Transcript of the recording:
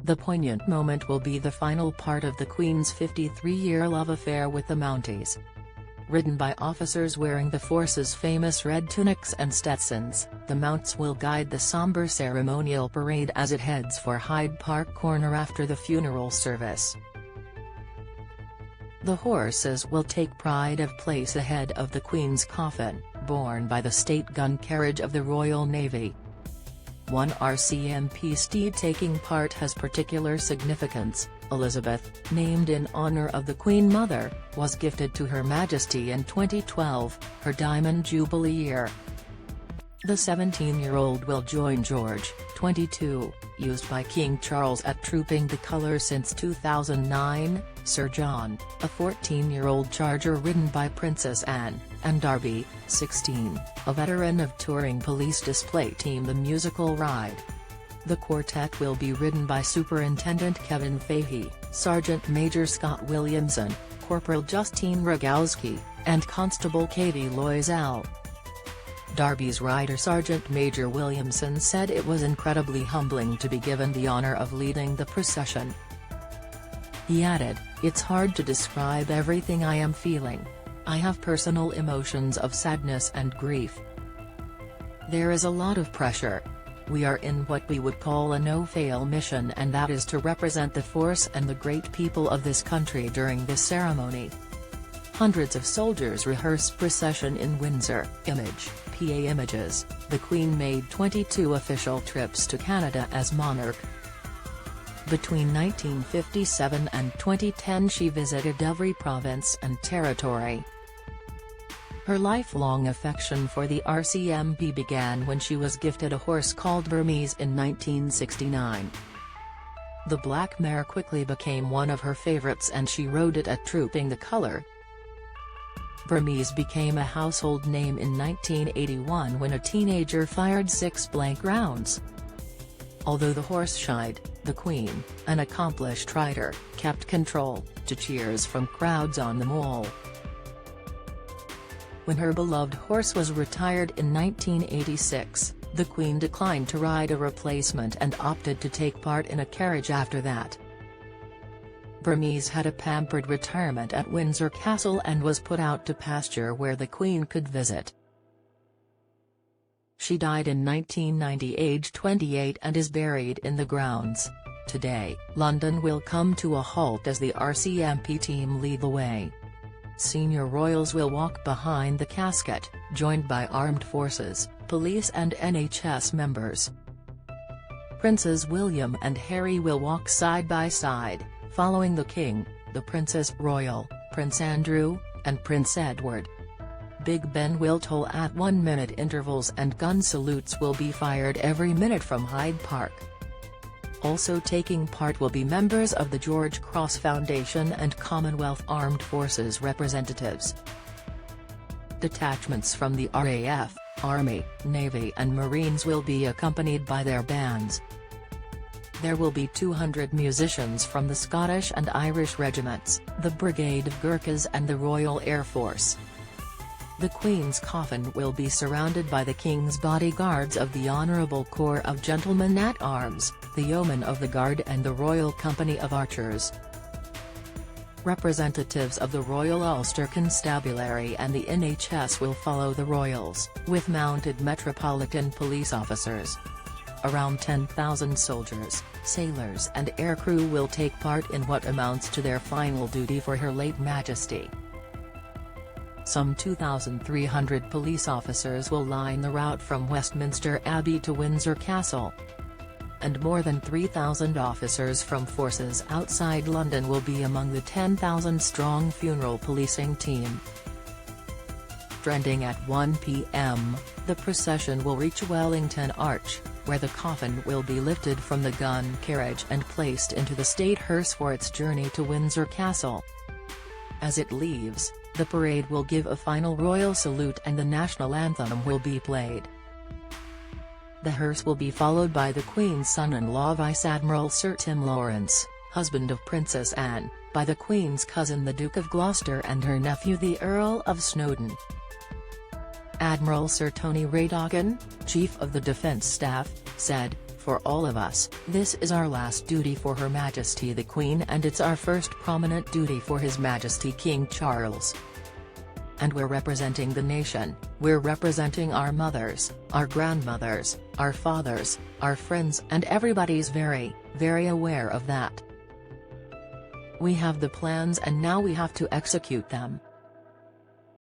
The poignant moment will be the final part of the Queen's 53-year love affair with the Mounties. Ridden by officers wearing the force's famous red tunics and stetsons, the Mounts will guide the sombre ceremonial parade as it heads for Hyde Park Corner after the funeral service. The horses will take pride of place ahead of the Queen's coffin, borne by the State Gun Carriage of the Royal Navy One RCMP steed. Taking part has particular significance. Elizabeth, named in honor of the Queen Mother, was gifted to Her Majesty in 2012, her Diamond Jubilee year. The 17-year-old will join George, 22, used by King Charles at Trooping the Colours since 2009, Sir John, a 14-year-old charger ridden by Princess Anne, and Darby, 16, a veteran of touring police display team The Musical Ride. The quartet will be ridden by Superintendent Kevin Fahey, Sergeant Major Scott Williamson, Corporal Justine Rogowski, and Constable Katie Loisel. Darby's rider Sergeant Major Williamson said it was incredibly humbling to be given the honor of leading the procession. He added, "It's hard to describe everything I am feeling. I have personal emotions of sadness and grief. There is a lot of pressure. We are in what we would call a no-fail mission, and that is to represent the force and the great people of this country during this ceremony." Hundreds of soldiers rehearse procession in Windsor. PA Images. The Queen made 22 official trips to Canada as monarch. Between 1957 and 2010 she visited every province and territory. Her lifelong affection for the RCMP began when she was gifted a horse called Burmese in 1969. The black mare quickly became one of her favorites and she rode it at Trooping the Colour. Burmese became a household name in 1981 when a teenager fired 6 blank rounds. Although the horse shied, the Queen, an accomplished rider, kept control, to cheers from crowds on the mole. When her beloved horse was retired in 1986, the Queen declined to ride a replacement and opted to take part in a carriage after that. Burmese had a pampered retirement at Windsor Castle and was put out to pasture where the Queen could visit. She died in 1990 aged 28 and is buried in the grounds. Today, London will come to a halt as the RCMP team lead the way. Senior royals will walk behind the casket, joined by armed forces, police and NHS members. Princes William and Harry will walk side by side, following the King, the Princess Royal, Prince Andrew, and Prince Edward. Big Ben will toll at 1-minute intervals and gun salutes will be fired every minute from Hyde Park. Also taking part will be members of the George Cross Foundation and Commonwealth Armed Forces representatives. Detachments from the RAF, Army, Navy and Marines will be accompanied by their bands. There will be 200 musicians from the Scottish and Irish regiments, the Brigade of Gurkhas and the Royal Air Force. The Queen's coffin will be surrounded by the King's bodyguards of the Honourable Corps of Gentlemen at Arms, the Yeomen of the Guard and the Royal Company of Archers. Representatives of the Royal Ulster Constabulary and the NHS will follow the royals, with mounted Metropolitan Police officers. Around 10,000 soldiers, sailors and aircrew will take part in what amounts to their final duty for Her late Majesty. Some 2,300 police officers will line the route from Westminster Abbey to Windsor Castle. And more than 3,000 officers from forces outside London will be among the 10,000-strong funeral policing team. Trending at 1 p.m, the procession will reach Wellington Arch, where the coffin will be lifted from the gun carriage and placed into the state hearse for its journey to Windsor Castle. As it leaves, the parade will give a final royal salute and the national anthem will be played. The hearse will be followed by the Queen's son-in-law Vice Admiral Sir Tim Lawrence, husband of Princess Anne, by the Queen's cousin the Duke of Gloucester and her nephew the Earl of Snowdon. Admiral Sir Tony Raydogan, Chief of the Defence Staff, said, for all of us. This is our last duty for Her Majesty the Queen, and it's our first prominent duty for His Majesty King Charles. And we're representing the nation, we're representing our mothers, our grandmothers, our fathers, our friends, and everybody's very, very aware of that. We have the plans and now we have to execute them.